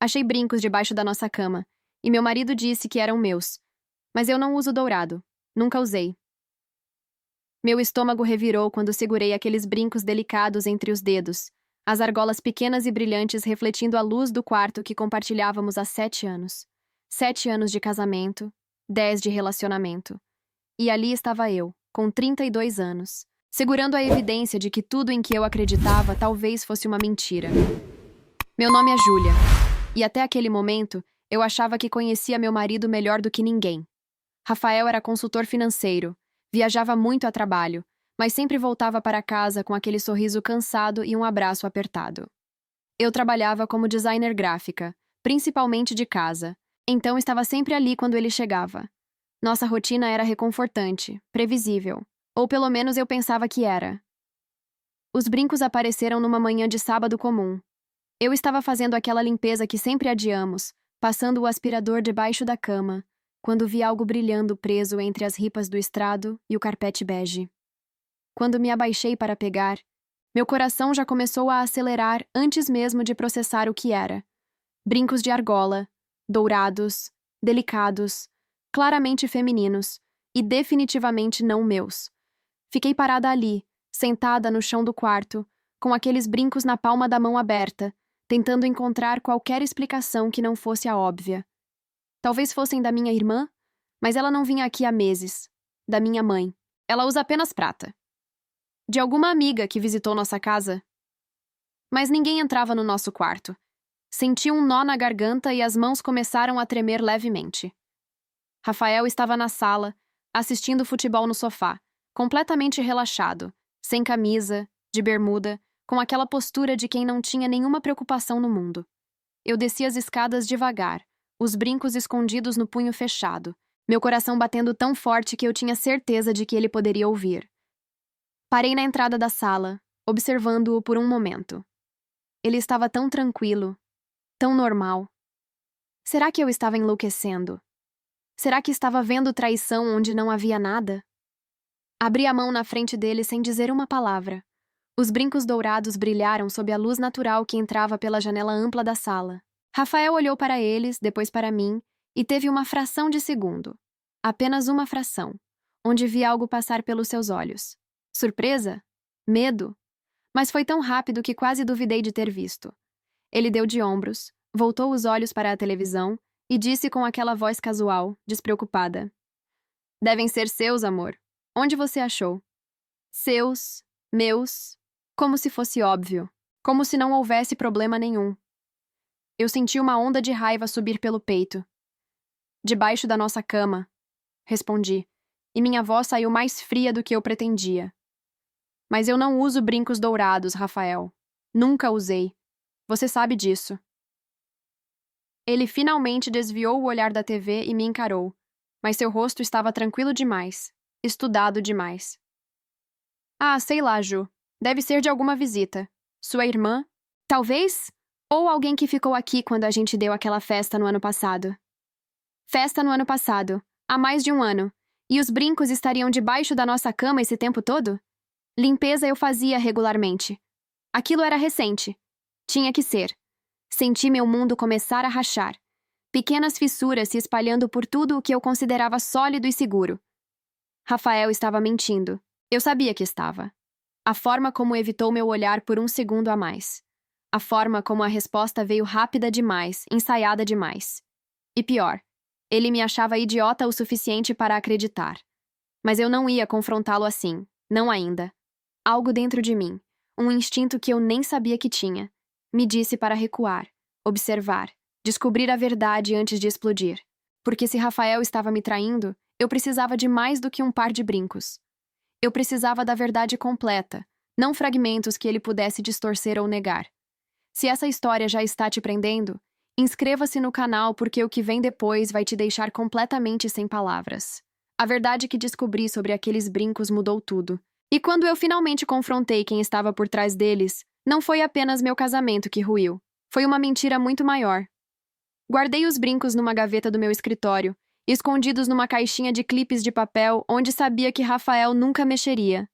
Achei brincos debaixo da nossa cama, e meu marido disse que eram meus. Mas eu não uso dourado. Nunca usei. Meu estômago revirou quando segurei aqueles brincos delicados entre os dedos, as argolas pequenas e brilhantes refletindo a luz do quarto que compartilhávamos há 7 anos. 7 anos de casamento, 10 de relacionamento. E ali estava eu, com 32 anos, segurando a evidência de que tudo em que eu acreditava talvez fosse uma mentira. Meu nome é Júlia, e até aquele momento eu achava que conhecia meu marido melhor do que ninguém. Rafael era consultor financeiro, viajava muito a trabalho, mas sempre voltava para casa com aquele sorriso cansado e um abraço apertado. Eu trabalhava como designer gráfica, principalmente de casa, então estava sempre ali quando ele chegava. Nossa rotina era reconfortante, previsível, ou pelo menos eu pensava que era. Os brincos apareceram numa manhã de sábado comum. Eu estava fazendo aquela limpeza que sempre adiamos, passando o aspirador debaixo da cama, quando vi algo brilhando preso entre as ripas do estrado e o carpete bege. Quando me abaixei para pegar, meu coração já começou a acelerar antes mesmo de processar o que era. Brincos de argola, dourados, delicados, claramente femininos e definitivamente não meus. Fiquei parada ali, sentada no chão do quarto, com aqueles brincos na palma da mão aberta, tentando encontrar qualquer explicação que não fosse a óbvia. Talvez fossem da minha irmã, mas ela não vinha aqui há meses. Da minha mãe. Ela usa apenas prata. De alguma amiga que visitou nossa casa. Mas ninguém entrava no nosso quarto. Senti um nó na garganta e as mãos começaram a tremer levemente. Rafael estava na sala, assistindo futebol no sofá, completamente relaxado, sem camisa, de bermuda, com aquela postura de quem não tinha nenhuma preocupação no mundo. Eu desci as escadas devagar, os brincos escondidos no punho fechado, meu coração batendo tão forte que eu tinha certeza de que ele poderia ouvir. Parei na entrada da sala, observando-o por um momento. Ele estava tão tranquilo, tão normal. Será que eu estava enlouquecendo? Será que estava vendo traição onde não havia nada? Abri a mão na frente dele sem dizer uma palavra. Os brincos dourados brilharam sob a luz natural que entrava pela janela ampla da sala. Rafael olhou para eles, depois para mim, e teve uma fração de segundo. Apenas uma fração, onde vi algo passar pelos seus olhos. Surpresa? Medo? Mas foi tão rápido que quase duvidei de ter visto. Ele deu de ombros, voltou os olhos para a televisão e disse com aquela voz casual, despreocupada: "Devem ser seus, amor. Onde você achou?" Seus, meus, como se fosse óbvio, como se não houvesse problema nenhum. Eu senti uma onda de raiva subir pelo peito. "Debaixo da nossa cama", respondi, e minha voz saiu mais fria do que eu pretendia. "Mas eu não uso brincos dourados, Rafael. Nunca usei. Você sabe disso." Ele finalmente desviou o olhar da TV e me encarou, mas seu rosto estava tranquilo demais, estudado demais. "Ah, sei lá, Ju. Deve ser de alguma visita. Sua irmã? Talvez? Ou alguém que ficou aqui quando a gente deu aquela festa no ano passado." Festa no ano passado, há mais de um ano, e os brincos estariam debaixo da nossa cama esse tempo todo? Limpeza eu fazia regularmente. Aquilo era recente. Tinha que ser. Senti meu mundo começar a rachar. Pequenas fissuras se espalhando por tudo o que eu considerava sólido e seguro. Rafael estava mentindo. Eu sabia que estava. A forma como evitou meu olhar por um segundo a mais. A forma como a resposta veio rápida demais, ensaiada demais. E pior, ele me achava idiota o suficiente para acreditar. Mas eu não ia confrontá-lo assim, não ainda. Algo dentro de mim, um instinto que eu nem sabia que tinha, me disse para recuar, observar, descobrir a verdade antes de explodir. Porque se Rafael estava me traindo, eu precisava de mais do que um par de brincos. Eu precisava da verdade completa, não fragmentos que ele pudesse distorcer ou negar. Se essa história já está te prendendo, inscreva-se no canal porque o que vem depois vai te deixar completamente sem palavras. A verdade que descobri sobre aqueles brincos mudou tudo. E quando eu finalmente confrontei quem estava por trás deles, não foi apenas meu casamento que ruiu. Foi uma mentira muito maior. Guardei os brincos numa gaveta do meu escritório, escondidos numa caixinha de clipes de papel onde sabia que Rafael nunca mexeria.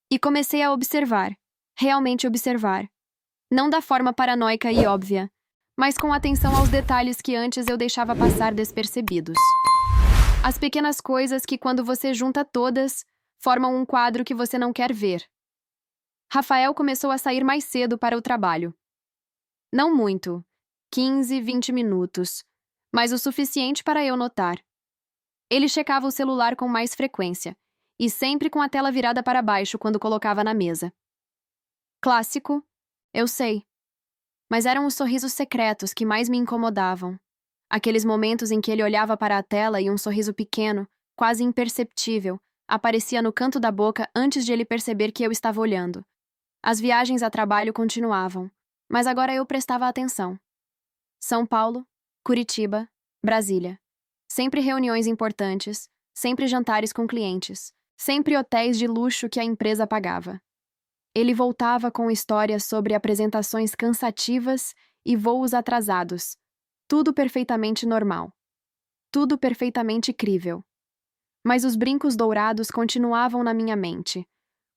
E comecei a observar. Realmente observar. Não da forma paranoica e óbvia, mas com atenção aos detalhes que antes eu deixava passar despercebidos. As pequenas coisas que, quando você junta todas, formam um quadro que você não quer ver. Rafael começou a sair mais cedo para o trabalho. Não muito, 15, 20 minutos, mas o suficiente para eu notar. Ele checava o celular com mais frequência, e sempre com a tela virada para baixo quando colocava na mesa. Clássico, eu sei. Mas eram os sorrisos secretos que mais me incomodavam. Aqueles momentos em que ele olhava para a tela e um sorriso pequeno, quase imperceptível, aparecia no canto da boca antes de ele perceber que eu estava olhando. As viagens a trabalho continuavam, mas agora eu prestava atenção. São Paulo, Curitiba, Brasília. Sempre reuniões importantes, sempre jantares com clientes, sempre hotéis de luxo que a empresa pagava. Ele voltava com histórias sobre apresentações cansativas e voos atrasados. Tudo perfeitamente normal. Tudo perfeitamente crível. Mas os brincos dourados continuavam na minha mente.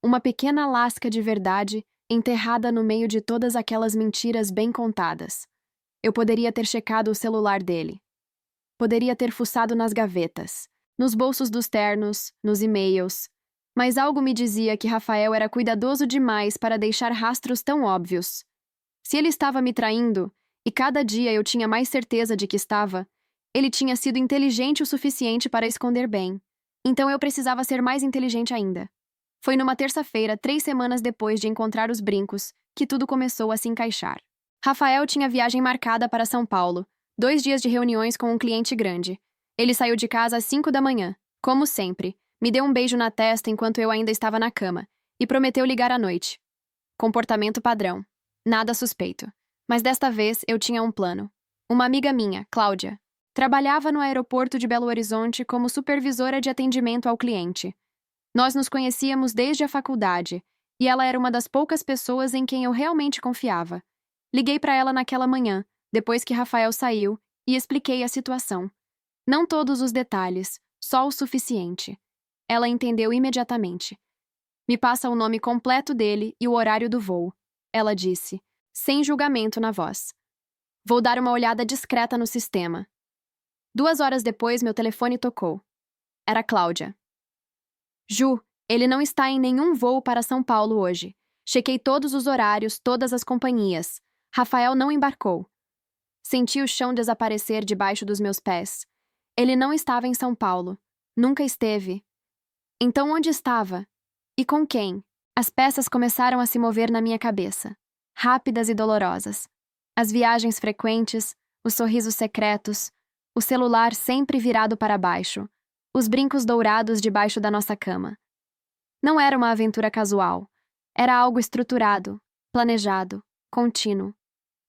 Uma pequena lasca de verdade enterrada no meio de todas aquelas mentiras bem contadas. Eu poderia ter checado o celular dele. Poderia ter fuçado nas gavetas, nos bolsos dos ternos, nos e-mails. Mas algo me dizia que Rafael era cuidadoso demais para deixar rastros tão óbvios. Se ele estava me traindo, e cada dia eu tinha mais certeza de que estava, ele tinha sido inteligente o suficiente para esconder bem. Então eu precisava ser mais inteligente ainda. Foi numa terça-feira, 3 semanas depois de encontrar os brincos, que tudo começou a se encaixar. Rafael tinha viagem marcada para São Paulo, 2 dias de reuniões com um cliente grande. Ele saiu de casa às 5 da manhã, como sempre, me deu um beijo na testa enquanto eu ainda estava na cama, e prometeu ligar à noite. Comportamento padrão. Nada suspeito. Mas desta vez eu tinha um plano. Uma amiga minha, Cláudia, trabalhava no aeroporto de Belo Horizonte como supervisora de atendimento ao cliente. Nós nos conhecíamos desde a faculdade, e ela era uma das poucas pessoas em quem eu realmente confiava. Liguei para ela naquela manhã, depois que Rafael saiu, e expliquei a situação. Não todos os detalhes, só o suficiente. Ela entendeu imediatamente. Me passa o nome completo dele e o horário do voo, ela disse, sem julgamento na voz. Vou dar uma olhada discreta no sistema. 2 horas depois, meu telefone tocou. Era Cláudia. Ju, ele não está em nenhum voo para São Paulo hoje. Chequei todos os horários, todas as companhias. Rafael não embarcou. Senti o chão desaparecer debaixo dos meus pés. Ele não estava em São Paulo. Nunca esteve. Então onde estava? E com quem? As peças começaram a se mover na minha cabeça. Rápidas e dolorosas. As viagens frequentes, os sorrisos secretos, o celular sempre virado para baixo, os brincos dourados debaixo da nossa cama. Não era uma aventura casual. Era algo estruturado, planejado, contínuo.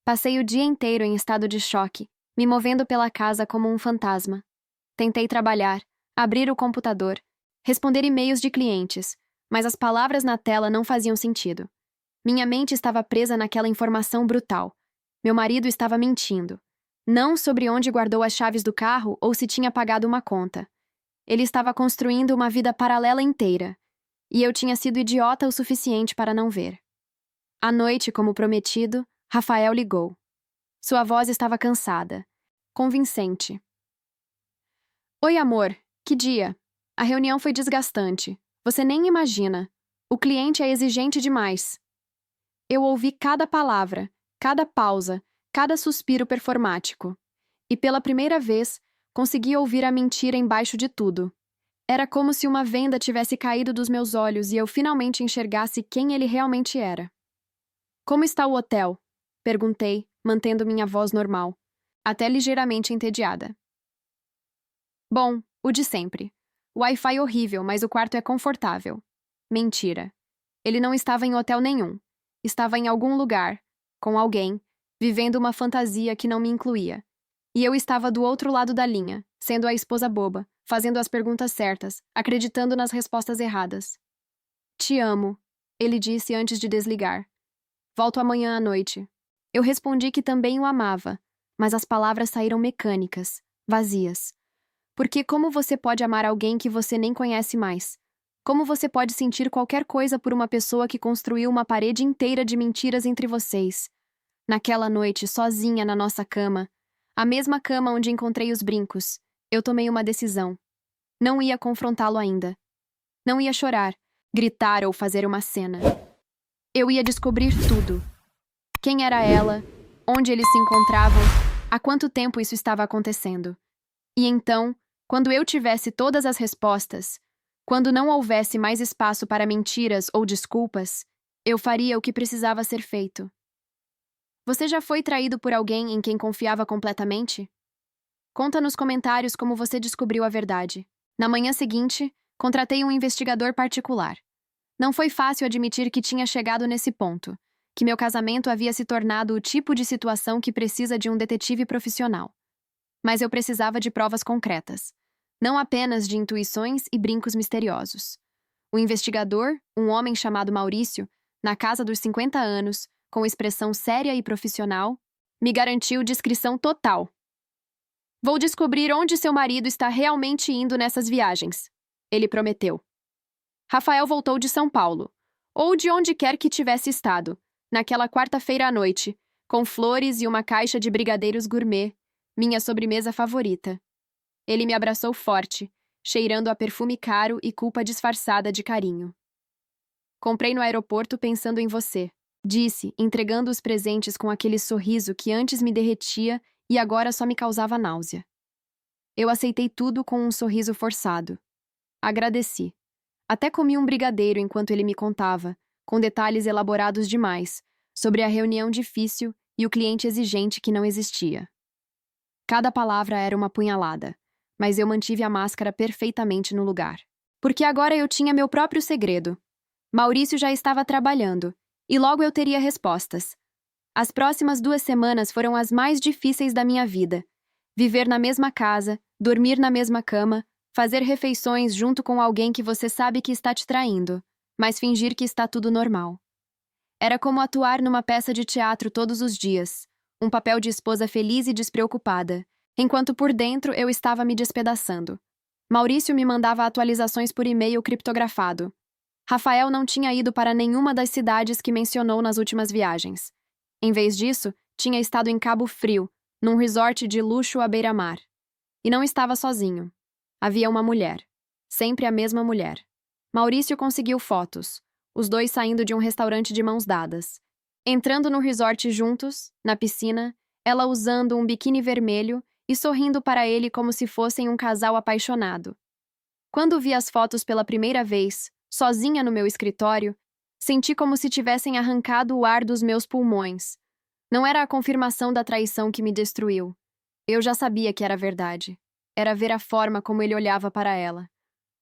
Passei o dia inteiro em estado de choque, me movendo pela casa como um fantasma. Tentei trabalhar, abrir o computador, responder e-mails de clientes, mas as palavras na tela não faziam sentido. Minha mente estava presa naquela informação brutal. Meu marido estava mentindo. Não sobre onde guardou as chaves do carro ou se tinha pagado uma conta. Ele estava construindo uma vida paralela inteira, e eu tinha sido idiota o suficiente para não ver. À noite, como prometido, Rafael ligou. Sua voz estava cansada, convincente. Oi, amor. Que dia? A reunião foi desgastante. Você nem imagina. O cliente é exigente demais. Eu ouvi cada palavra, cada pausa, cada suspiro performático. E pela primeira vez, consegui ouvir a mentira embaixo de tudo. Era como se uma venda tivesse caído dos meus olhos e eu finalmente enxergasse quem ele realmente era. Como está o hotel? Perguntei, mantendo minha voz normal, até ligeiramente entediada. Bom, o de sempre. Wi-Fi horrível, mas o quarto é confortável. Mentira. Ele não estava em hotel nenhum. Estava em algum lugar, com alguém, vivendo uma fantasia que não me incluía. E eu estava do outro lado da linha, sendo a esposa boba, fazendo as perguntas certas, acreditando nas respostas erradas. Te amo, ele disse antes de desligar. Volto amanhã à noite. Eu respondi que também o amava, mas as palavras saíram mecânicas, vazias. Porque como você pode amar alguém que você nem conhece mais? Como você pode sentir qualquer coisa por uma pessoa que construiu uma parede inteira de mentiras entre vocês? Naquela noite, sozinha na nossa cama, a mesma cama onde encontrei os brincos, eu tomei uma decisão. Não ia confrontá-lo ainda. Não ia chorar, gritar ou fazer uma cena. Eu ia descobrir tudo. Quem era ela? Onde eles se encontravam? Há quanto tempo isso estava acontecendo? E então, quando eu tivesse todas as respostas, quando não houvesse mais espaço para mentiras ou desculpas, eu faria o que precisava ser feito. Você já foi traído por alguém em quem confiava completamente? Conta nos comentários como você descobriu a verdade. Na manhã seguinte, contratei um investigador particular. Não foi fácil admitir que tinha chegado nesse ponto, que meu casamento havia se tornado o tipo de situação que precisa de um detetive profissional. Mas eu precisava de provas concretas, não apenas de intuições e brincos misteriosos. O investigador, um homem chamado Maurício, na casa dos 50 anos, com expressão séria e profissional, me garantiu discrição total. Vou descobrir onde seu marido está realmente indo nessas viagens, ele prometeu. Rafael voltou de São Paulo, ou de onde quer que tivesse estado, naquela quarta-feira à noite, com flores e uma caixa de brigadeiros gourmet, minha sobremesa favorita. Ele me abraçou forte, cheirando a perfume caro e culpa disfarçada de carinho. Comprei no aeroporto pensando em você, disse, entregando os presentes com aquele sorriso que antes me derretia e agora só me causava náusea. Eu aceitei tudo com um sorriso forçado. Agradeci. Até comi um brigadeiro enquanto ele me contava, com detalhes elaborados demais, sobre a reunião difícil e o cliente exigente que não existia. Cada palavra era uma punhalada, mas eu mantive a máscara perfeitamente no lugar. Porque agora eu tinha meu próprio segredo. Maurício já estava trabalhando, e logo eu teria respostas. As próximas 2 semanas foram as mais difíceis da minha vida. Viver na mesma casa, dormir na mesma cama, fazer refeições junto com alguém que você sabe que está te traindo, mas fingir que está tudo normal. Era como atuar numa peça de teatro todos os dias, um papel de esposa feliz e despreocupada, enquanto por dentro eu estava me despedaçando. Maurício me mandava atualizações por e-mail criptografado. Rafael não tinha ido para nenhuma das cidades que mencionou nas últimas viagens. Em vez disso, tinha estado em Cabo Frio, num resort de luxo à beira-mar. E não estava sozinho. Havia uma mulher. Sempre a mesma mulher. Maurício conseguiu fotos, os dois saindo de um restaurante de mãos dadas. Entrando no resort juntos, na piscina, ela usando um biquíni vermelho e sorrindo para ele como se fossem um casal apaixonado. Quando vi as fotos pela primeira vez, sozinha no meu escritório, senti como se tivessem arrancado o ar dos meus pulmões. Não era a confirmação da traição que me destruiu. Eu já sabia que era verdade. Era ver a forma como ele olhava para ela.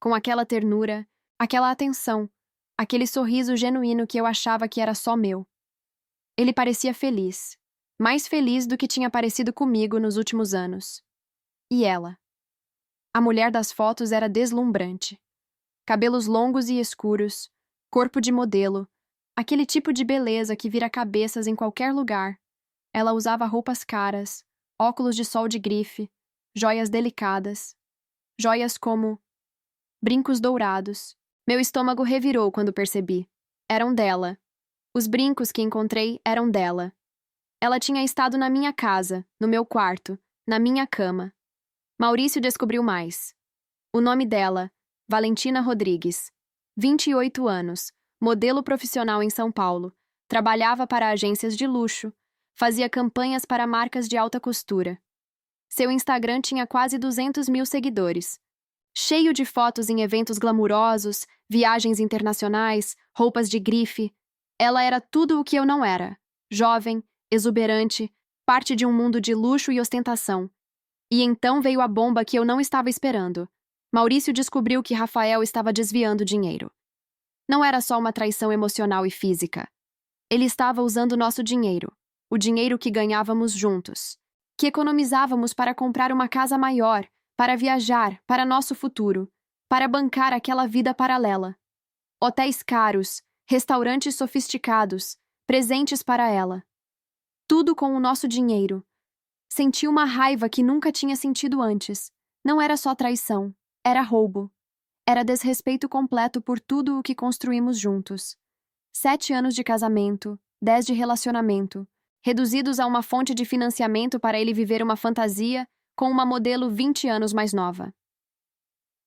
Com aquela ternura, aquela atenção, aquele sorriso genuíno que eu achava que era só meu. Ele parecia feliz. Mais feliz do que tinha parecido comigo nos últimos anos. E ela? A mulher das fotos era deslumbrante. Cabelos longos e escuros, corpo de modelo, aquele tipo de beleza que vira cabeças em qualquer lugar. Ela usava roupas caras, óculos de sol de grife, joias delicadas, joias como brincos dourados. Meu estômago revirou quando percebi. Eram dela. Os brincos que encontrei eram dela. Ela tinha estado na minha casa, no meu quarto, na minha cama. Maurício descobriu mais. O nome dela, Valentina Rodrigues. 28 anos, modelo profissional em São Paulo, trabalhava para agências de luxo, fazia campanhas para marcas de alta costura. Seu Instagram tinha quase 200 mil seguidores. Cheio de fotos em eventos glamurosos, viagens internacionais, roupas de grife. Ela era tudo o que eu não era. Jovem, exuberante, parte de um mundo de luxo e ostentação. E então veio a bomba que eu não estava esperando. Maurício descobriu que Rafael estava desviando dinheiro. Não era só uma traição emocional e física. Ele estava usando nosso dinheiro, o dinheiro que ganhávamos juntos, que economizávamos para comprar uma casa maior, para viajar, para nosso futuro, para bancar aquela vida paralela. Hotéis caros, restaurantes sofisticados, presentes para ela. Tudo com o nosso dinheiro. Senti uma raiva que nunca tinha sentido antes. Não era só traição, era roubo. Era desrespeito completo por tudo o que construímos juntos. 7 anos de casamento, 10 de relacionamento, reduzidos a uma fonte de financiamento para ele viver uma fantasia com uma modelo 20 anos mais nova.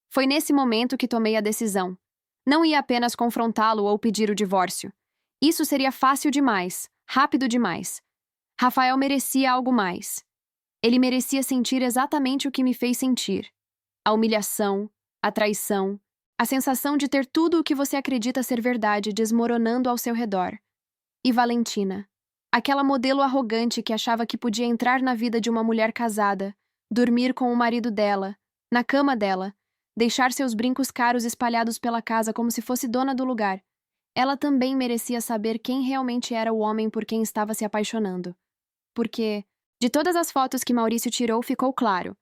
Foi nesse momento que tomei a decisão. Não ia apenas confrontá-lo ou pedir o divórcio. Isso seria fácil demais, rápido demais. Rafael merecia algo mais. Ele merecia sentir exatamente o que me fez sentir. A humilhação, a traição, a sensação de ter tudo o que você acredita ser verdade desmoronando ao seu redor. E Valentina, aquela modelo arrogante que achava que podia entrar na vida de uma mulher casada, dormir com o marido dela, na cama dela, deixar seus brincos caros espalhados pela casa como se fosse dona do lugar. Ela também merecia saber quem realmente era o homem por quem estava se apaixonando. Porque, de todas as fotos que Maurício tirou, ficou claro.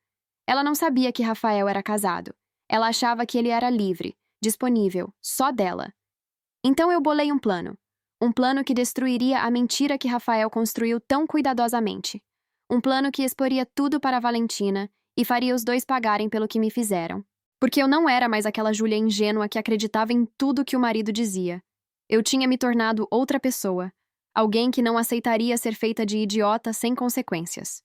Ela não sabia que Rafael era casado. Ela achava que ele era livre, disponível, só dela. Então eu bolei um plano. Um plano que destruiria a mentira que Rafael construiu tão cuidadosamente. Um plano que exporia tudo para Valentina e faria os dois pagarem pelo que me fizeram. Porque eu não era mais aquela Júlia ingênua que acreditava em tudo que o marido dizia. Eu tinha me tornado outra pessoa. Alguém que não aceitaria ser feita de idiota sem consequências.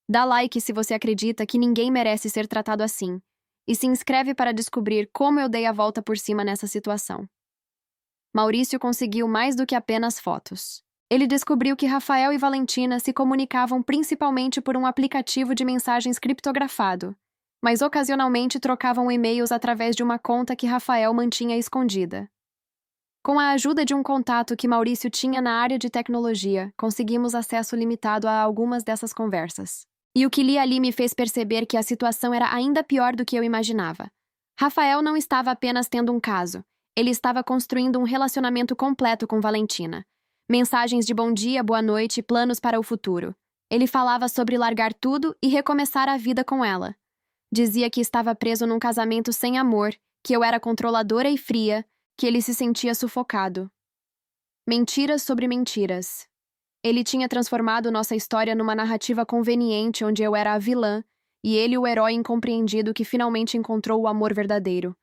Dá like se você acredita que ninguém merece ser tratado assim. E se inscreve para descobrir como eu dei a volta por cima nessa situação. Maurício conseguiu mais do que apenas fotos. Ele descobriu que Rafael e Valentina se comunicavam principalmente por um aplicativo de mensagens criptografado, mas ocasionalmente trocavam e-mails através de uma conta que Rafael mantinha escondida. Com a ajuda de um contato que Maurício tinha na área de tecnologia, conseguimos acesso limitado a algumas dessas conversas. E o que li ali me fez perceber que a situação era ainda pior do que eu imaginava. Rafael não estava apenas tendo um caso, ele estava construindo um relacionamento completo com Valentina. Mensagens de bom dia, boa noite, planos para o futuro. Ele falava sobre largar tudo e recomeçar a vida com ela. Dizia que estava preso num casamento sem amor, que eu era controladora e fria, que ele se sentia sufocado. Mentiras sobre mentiras. Ele tinha transformado nossa história numa narrativa conveniente onde eu era a vilã e ele o herói incompreendido que finalmente encontrou o amor verdadeiro.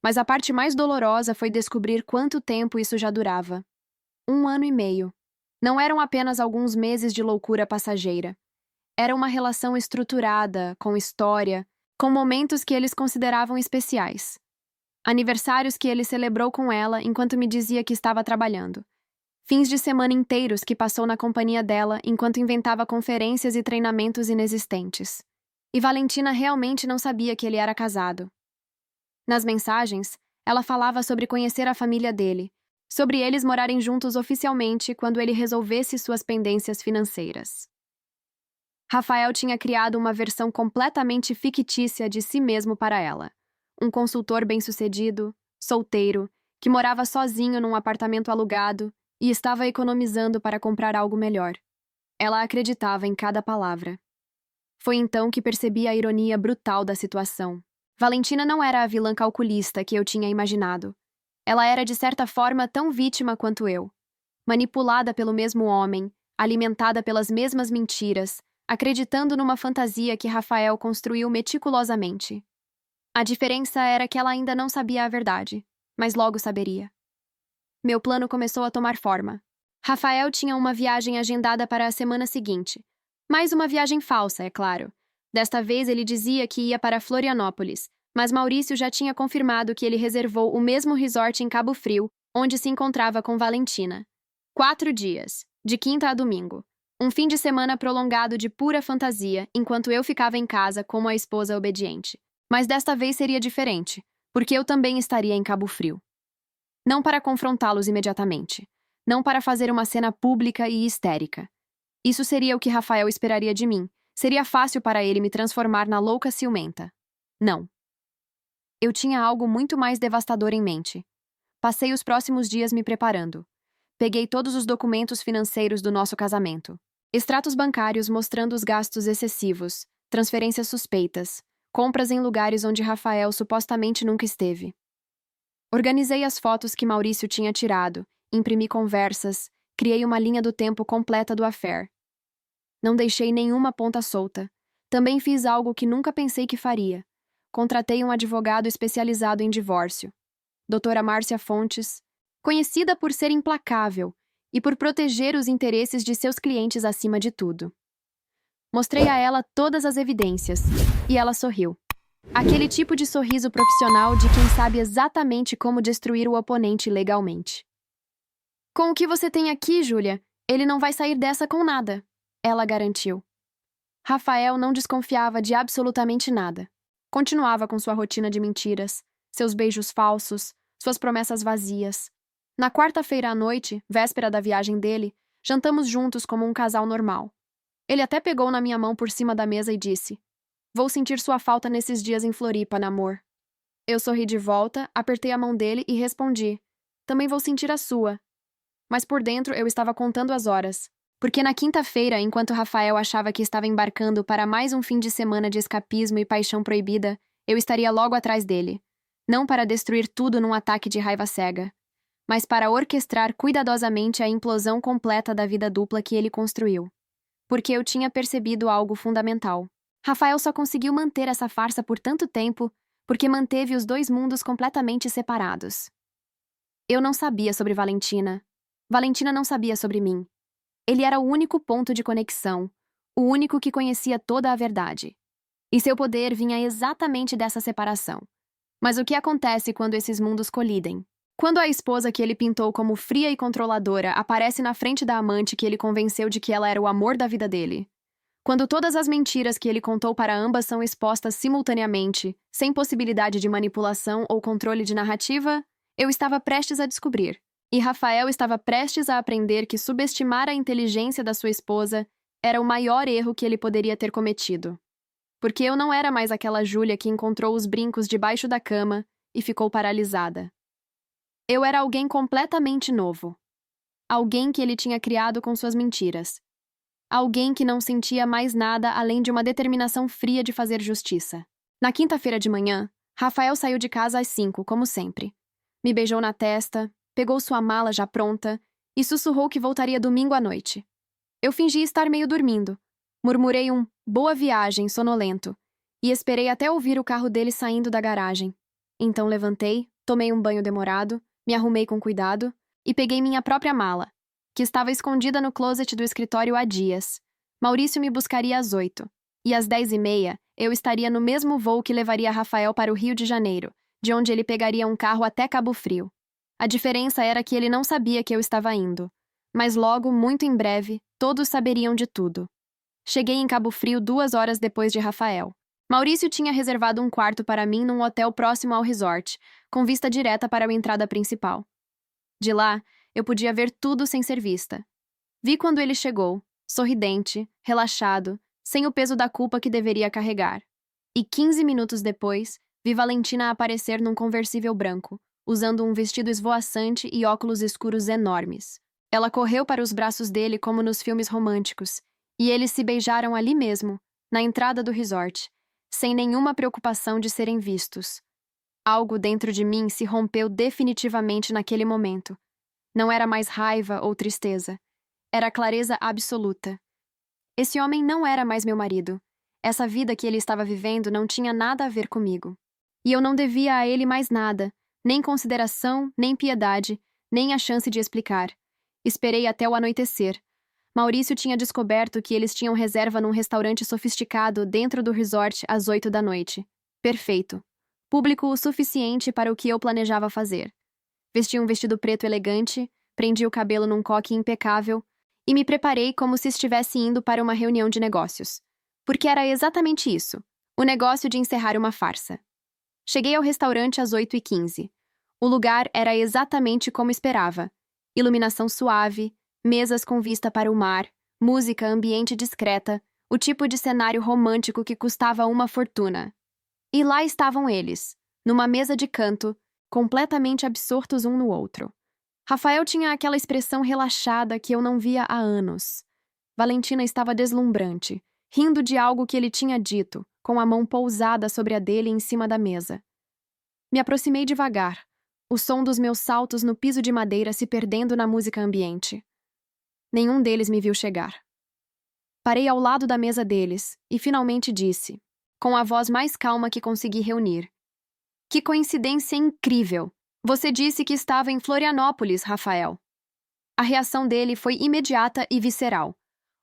Mas a parte mais dolorosa foi descobrir quanto tempo isso já durava. 1 ano e meio. Não eram apenas alguns meses de loucura passageira. Era uma relação estruturada, com história, com momentos que eles consideravam especiais. Aniversários que ele celebrou com ela enquanto me dizia que estava trabalhando. Fins de semana inteiros que passou na companhia dela enquanto inventava conferências e treinamentos inexistentes. E Valentina realmente não sabia que ele era casado. Nas mensagens, ela falava sobre conhecer a família dele, sobre eles morarem juntos oficialmente quando ele resolvesse suas pendências financeiras. Rafael tinha criado uma versão completamente fictícia de si mesmo para ela. Um consultor bem-sucedido, solteiro, que morava sozinho num apartamento alugado e estava economizando para comprar algo melhor. Ela acreditava em cada palavra. Foi então que percebi a ironia brutal da situação. Valentina não era a vilã calculista que eu tinha imaginado. Ela era, de certa forma, tão vítima quanto eu. Manipulada pelo mesmo homem, alimentada pelas mesmas mentiras, acreditando numa fantasia que Rafael construiu meticulosamente. A diferença era que ela ainda não sabia a verdade, mas logo saberia. Meu plano começou a tomar forma. Rafael tinha uma viagem agendada para a semana seguinte. Mais uma viagem falsa, é claro. Desta vez ele dizia que ia para Florianópolis, mas Maurício já tinha confirmado que ele reservou o mesmo resort em Cabo Frio, onde se encontrava com Valentina. 4 dias, de quinta a domingo. Um fim de semana prolongado de pura fantasia, enquanto eu ficava em casa como a esposa obediente. Mas desta vez seria diferente, porque eu também estaria em Cabo Frio. Não para confrontá-los imediatamente. Não para fazer uma cena pública e histérica. Isso seria o que Rafael esperaria de mim. Seria fácil para ele me transformar na louca ciumenta. Não. Eu tinha algo muito mais devastador em mente. Passei os próximos dias me preparando. Peguei todos os documentos financeiros do nosso casamento. Extratos bancários mostrando os gastos excessivos, transferências suspeitas, compras em lugares onde Rafael supostamente nunca esteve. Organizei as fotos que Maurício tinha tirado, imprimi conversas, criei uma linha do tempo completa do affair. Não deixei nenhuma ponta solta. Também fiz algo que nunca pensei que faria. Contratei um advogado especializado em divórcio. Doutora Márcia Fontes, conhecida por ser implacável, e por proteger os interesses de seus clientes acima de tudo. Mostrei a ela todas as evidências, e ela sorriu. Aquele tipo de sorriso profissional de quem sabe exatamente como destruir o oponente legalmente. Com o que você tem aqui, Júlia, ele não vai sair dessa com nada, ela garantiu. Rafael não desconfiava de absolutamente nada. Continuava com sua rotina de mentiras, seus beijos falsos, suas promessas vazias. Na quarta-feira à noite, véspera da viagem dele, jantamos juntos como um casal normal. Ele até pegou na minha mão por cima da mesa e disse: "Vou sentir sua falta nesses dias em Floripa, namor." Eu sorri de volta, apertei a mão dele e respondi: "Também vou sentir a sua." Mas por dentro eu estava contando as horas. Porque na quinta-feira, enquanto Rafael achava que estava embarcando para mais um fim de semana de escapismo e paixão proibida, eu estaria logo atrás dele. Não para destruir tudo num ataque de raiva cega, mas para orquestrar cuidadosamente a implosão completa da vida dupla que ele construiu. Porque eu tinha percebido algo fundamental. Rafael só conseguiu manter essa farsa por tanto tempo porque manteve os dois mundos completamente separados. Eu não sabia sobre Valentina. Valentina não sabia sobre mim. Ele era o único ponto de conexão, o único que conhecia toda a verdade. E seu poder vinha exatamente dessa separação. Mas o que acontece quando esses mundos colidem? Quando a esposa que ele pintou como fria e controladora aparece na frente da amante que ele convenceu de que ela era o amor da vida dele? Quando todas as mentiras que ele contou para ambas são expostas simultaneamente, sem possibilidade de manipulação ou controle de narrativa, eu estava prestes a descobrir. E Rafael estava prestes a aprender que subestimar a inteligência da sua esposa era o maior erro que ele poderia ter cometido. Porque eu não era mais aquela Júlia que encontrou os brincos debaixo da cama e ficou paralisada. Eu era alguém completamente novo. Alguém que ele tinha criado com suas mentiras. Alguém que não sentia mais nada além de uma determinação fria de fazer justiça. Na quinta-feira de manhã, Rafael saiu de casa às 5, como sempre. Me beijou na testa, pegou sua mala já pronta e sussurrou que voltaria domingo à noite. Eu fingi estar meio dormindo. Murmurei um "boa viagem" sonolento e esperei até ouvir o carro dele saindo da garagem. Então levantei, tomei um banho demorado, me arrumei com cuidado e peguei minha própria mala, que estava escondida no closet do escritório há dias. Maurício me buscaria às 8, e às 10h30 eu estaria no mesmo voo que levaria Rafael para o Rio de Janeiro, de onde ele pegaria um carro até Cabo Frio. A diferença era que ele não sabia que eu estava indo, mas logo, muito em breve, todos saberiam de tudo. Cheguei em Cabo Frio 2 horas depois de Rafael. Maurício tinha reservado um quarto para mim num hotel próximo ao resort, com vista direta para a entrada principal. De lá, eu podia ver tudo sem ser vista. Vi quando ele chegou, sorridente, relaxado, sem o peso da culpa que deveria carregar. E 15 minutos depois, vi Valentina aparecer num conversível branco, usando um vestido esvoaçante e óculos escuros enormes. Ela correu para os braços dele como nos filmes românticos, e eles se beijaram ali mesmo, na entrada do resort, sem nenhuma preocupação de serem vistos. Algo dentro de mim se rompeu definitivamente naquele momento. Não era mais raiva ou tristeza. Era clareza absoluta. Esse homem não era mais meu marido. Essa vida que ele estava vivendo não tinha nada a ver comigo. E eu não devia a ele mais nada, nem consideração, nem piedade, nem a chance de explicar. Esperei até o anoitecer. Maurício tinha descoberto que eles tinham reserva num restaurante sofisticado dentro do resort às 8 da noite. Perfeito. Público o suficiente para o que eu planejava fazer. Vesti um vestido preto elegante, prendi o cabelo num coque impecável e me preparei como se estivesse indo para uma reunião de negócios. Porque era exatamente isso, o negócio de encerrar uma farsa. Cheguei ao restaurante às 8h15. O lugar era exatamente como esperava. Iluminação suave, mesas com vista para o mar, música ambiente discreta, o tipo de cenário romântico que custava uma fortuna. E lá estavam eles, numa mesa de canto, completamente absortos um no outro. Rafael tinha aquela expressão relaxada que eu não via há anos. Valentina estava deslumbrante, rindo de algo que ele tinha dito, com a mão pousada sobre a dele em cima da mesa. Me aproximei devagar, o som dos meus saltos no piso de madeira se perdendo na música ambiente. Nenhum deles me viu chegar. Parei ao lado da mesa deles e finalmente disse, com a voz mais calma que consegui reunir: "Que coincidência incrível! Você disse que estava em Florianópolis, Rafael." A reação dele foi imediata e visceral.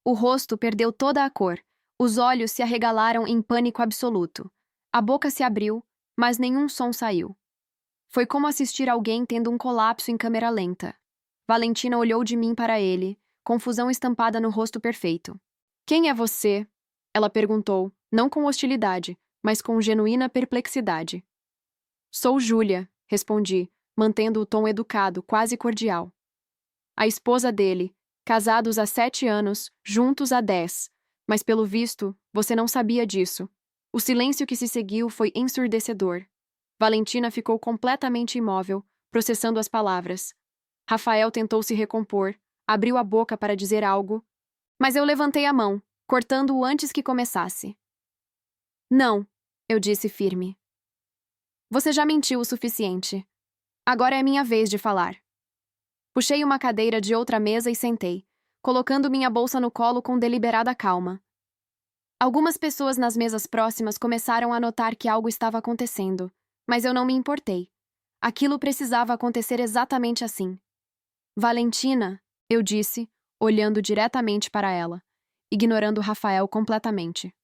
O rosto perdeu toda a cor, os olhos se arregalaram em pânico absoluto. A boca se abriu, mas nenhum som saiu. Foi como assistir alguém tendo um colapso em câmera lenta. Valentina olhou de mim para ele, confusão estampada no rosto perfeito. Quem é você? Ela perguntou, não com hostilidade, mas com genuína perplexidade. Sou Júlia, respondi, mantendo o tom educado, quase cordial. A esposa dele, casados há 7 anos, juntos há 10, mas pelo visto, você não sabia disso. O silêncio que se seguiu foi ensurdecedor. Valentina ficou completamente imóvel, processando as palavras. Rafael tentou se recompor, abriu a boca para dizer algo, mas eu levantei a mão, cortando-o antes que começasse. Não, eu disse firme. Você já mentiu o suficiente. Agora é minha vez de falar. Puxei uma cadeira de outra mesa e sentei, colocando minha bolsa no colo com deliberada calma. Algumas pessoas nas mesas próximas começaram a notar que algo estava acontecendo, mas eu não me importei. Aquilo precisava acontecer exatamente assim. Valentina, eu disse, olhando diretamente para ela, ignorando Rafael completamente.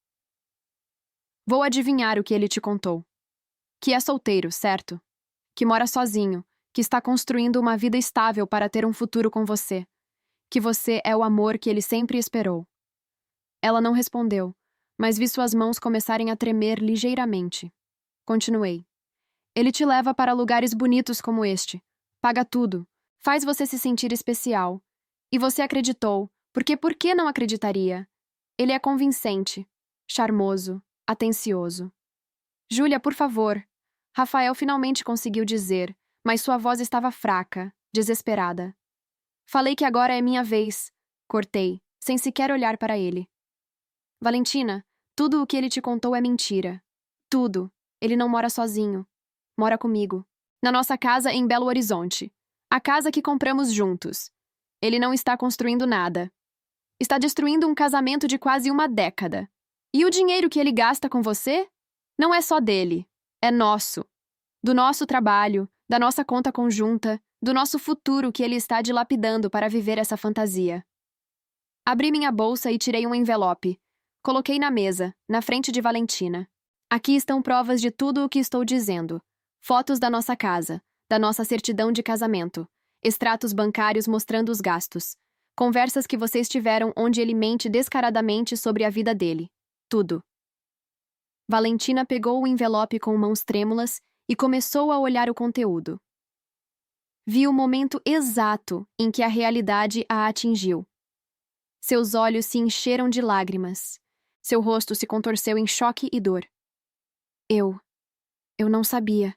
Vou adivinhar o que ele te contou. Que é solteiro, certo? Que mora sozinho, que está construindo uma vida estável para ter um futuro com você. Que você é o amor que ele sempre esperou. Ela não respondeu, mas vi suas mãos começarem a tremer ligeiramente. Continuei. Ele te leva para lugares bonitos como este. Paga tudo. Faz você se sentir especial. E você acreditou, porque por que não acreditaria? Ele é convincente, charmoso, atencioso. Júlia, por favor. Rafael finalmente conseguiu dizer, mas sua voz estava fraca, desesperada. Falei que agora é minha vez. Cortei, sem sequer olhar para ele. Valentina, tudo o que ele te contou é mentira. Tudo. Ele não mora sozinho. Mora comigo. Na nossa casa em Belo Horizonte. A casa que compramos juntos. Ele não está construindo nada. Está destruindo um casamento de quase uma década. E o dinheiro que ele gasta com você? Não é só dele. É nosso. Do nosso trabalho, da nossa conta conjunta, do nosso futuro que ele está dilapidando para viver essa fantasia. Abri minha bolsa e tirei um envelope. Coloquei na mesa, na frente de Valentina. Aqui estão provas de tudo o que estou dizendo. Fotos da nossa casa, da nossa certidão de casamento, extratos bancários mostrando os gastos, conversas que vocês tiveram onde ele mente descaradamente sobre a vida dele. Tudo. Valentina pegou o envelope com mãos trêmulas e começou a olhar o conteúdo. Vi o momento exato em que a realidade a atingiu. Seus olhos se encheram de lágrimas. Seu rosto se contorceu em choque e dor. Eu não sabia.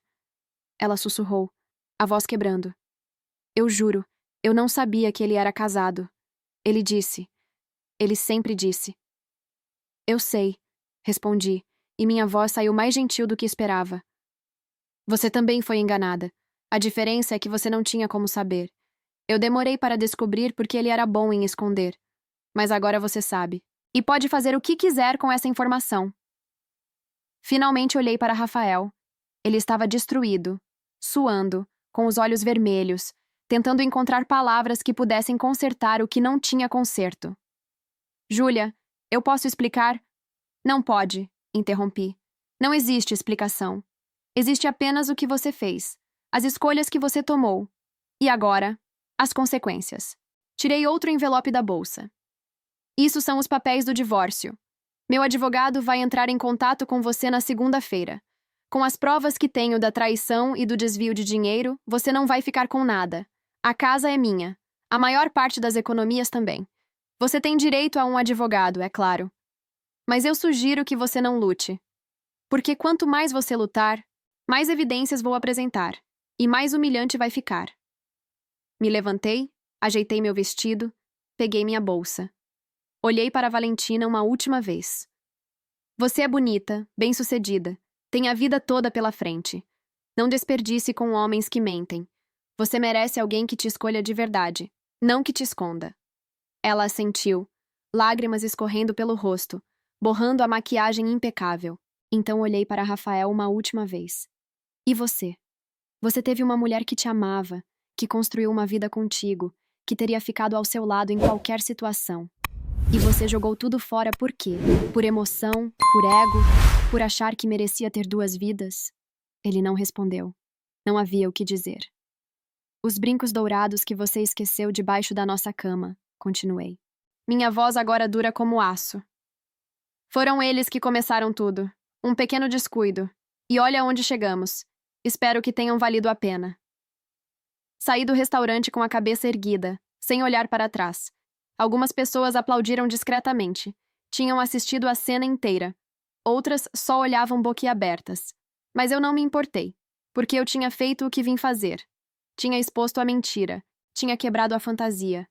Ela sussurrou, a voz quebrando. Eu juro, eu não sabia que ele era casado. Ele disse. Ele sempre disse. Eu sei, respondi, e minha voz saiu mais gentil do que esperava. Você também foi enganada. A diferença é que você não tinha como saber. Eu demorei para descobrir porque ele era bom em esconder. Mas agora você sabe. E pode fazer o que quiser com essa informação. Finalmente olhei para Rafael. Ele estava destruído, suando, com os olhos vermelhos, tentando encontrar palavras que pudessem consertar o que não tinha conserto. Júlia, eu posso explicar? Não pode, interrompi. Não existe explicação. Existe apenas o que você fez, as escolhas que você tomou. E agora, as consequências. Tirei outro envelope da bolsa. Isso são os papéis do divórcio. Meu advogado vai entrar em contato com você na segunda-feira. Com as provas que tenho da traição e do desvio de dinheiro, você não vai ficar com nada. A casa é minha. A maior parte das economias também. Você tem direito a um advogado, é claro. Mas eu sugiro que você não lute. Porque quanto mais você lutar, mais evidências vou apresentar. E mais humilhante vai ficar. Me levantei, ajeitei meu vestido, peguei minha bolsa. Olhei para Valentina uma última vez. Você é bonita, bem-sucedida. Tem a vida toda pela frente. Não desperdice com homens que mentem. Você merece alguém que te escolha de verdade, não que te esconda. Ela assentiu, lágrimas escorrendo pelo rosto, borrando a maquiagem impecável. Então olhei para Rafael uma última vez. E você? Você teve uma mulher que te amava, que construiu uma vida contigo, que teria ficado ao seu lado em qualquer situação. E você jogou tudo fora por quê? Por emoção? Por ego? Por achar que merecia ter duas vidas? Ele não respondeu. Não havia o que dizer. Os brincos dourados que você esqueceu debaixo da nossa cama, continuei. Minha voz agora dura como aço. Foram eles que começaram tudo. Um pequeno descuido. E olha onde chegamos. Espero que tenham valido a pena. Saí do restaurante com a cabeça erguida, sem olhar para trás. Algumas pessoas aplaudiram discretamente. Tinham assistido a cena inteira. Outras só olhavam boquiabertas. Mas eu não me importei, porque eu tinha feito o que vim fazer. Tinha exposto a mentira. Tinha quebrado a fantasia.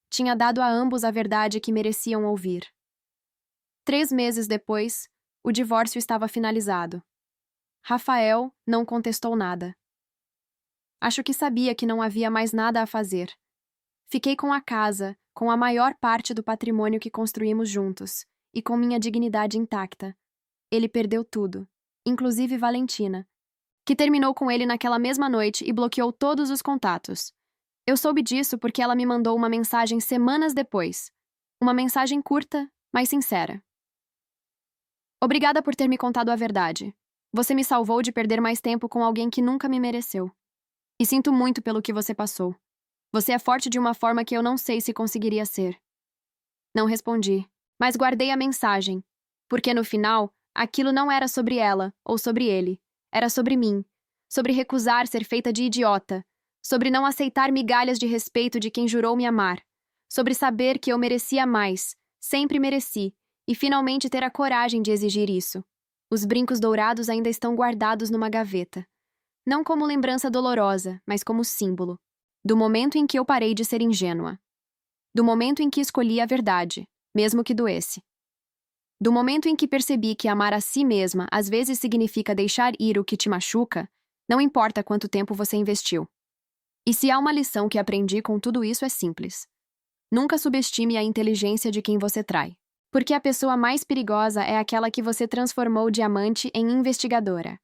Tinha dado a ambos a verdade que mereciam ouvir. 3 meses depois, o divórcio estava finalizado. Rafael não contestou nada. Acho que sabia que não havia mais nada a fazer. Fiquei com a casa, com a maior parte do patrimônio que construímos juntos, e com minha dignidade intacta. Ele perdeu tudo, inclusive Valentina, que terminou com ele naquela mesma noite e bloqueou todos os contatos. Eu soube disso porque ela me mandou uma mensagem semanas depois. Uma mensagem curta, mas sincera. Obrigada por ter me contado a verdade. Você me salvou de perder mais tempo com alguém que nunca me mereceu. E sinto muito pelo que você passou. Você é forte de uma forma que eu não sei se conseguiria ser. Não respondi, mas guardei a mensagem, porque no final, aquilo não era sobre ela ou sobre ele. Era sobre mim, sobre recusar ser feita de idiota, sobre não aceitar migalhas de respeito de quem jurou me amar, sobre saber que eu merecia mais, sempre mereci, e finalmente ter a coragem de exigir isso. Os brincos dourados ainda estão guardados numa gaveta. Não como lembrança dolorosa, mas como símbolo. Do momento em que eu parei de ser ingênua. Do momento em que escolhi a verdade, mesmo que doesse. Do momento em que percebi que amar a si mesma às vezes significa deixar ir o que te machuca, não importa quanto tempo você investiu. E se há uma lição que aprendi com tudo isso é simples. Nunca subestime a inteligência de quem você trai. Porque a pessoa mais perigosa é aquela que você transformou de amante em investigadora.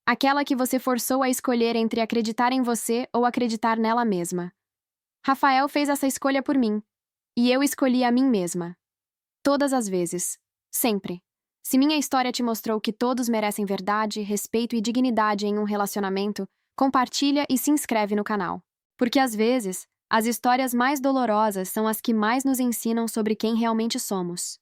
Aquela que você forçou a escolher entre acreditar em você ou acreditar nela mesma. Rafael fez essa escolha por mim. E eu escolhi a mim mesma. Todas as vezes. Sempre. Se minha história te mostrou que todos merecem verdade, respeito e dignidade em um relacionamento, compartilha e se inscreve no canal. Porque às vezes, as histórias mais dolorosas são as que mais nos ensinam sobre quem realmente somos.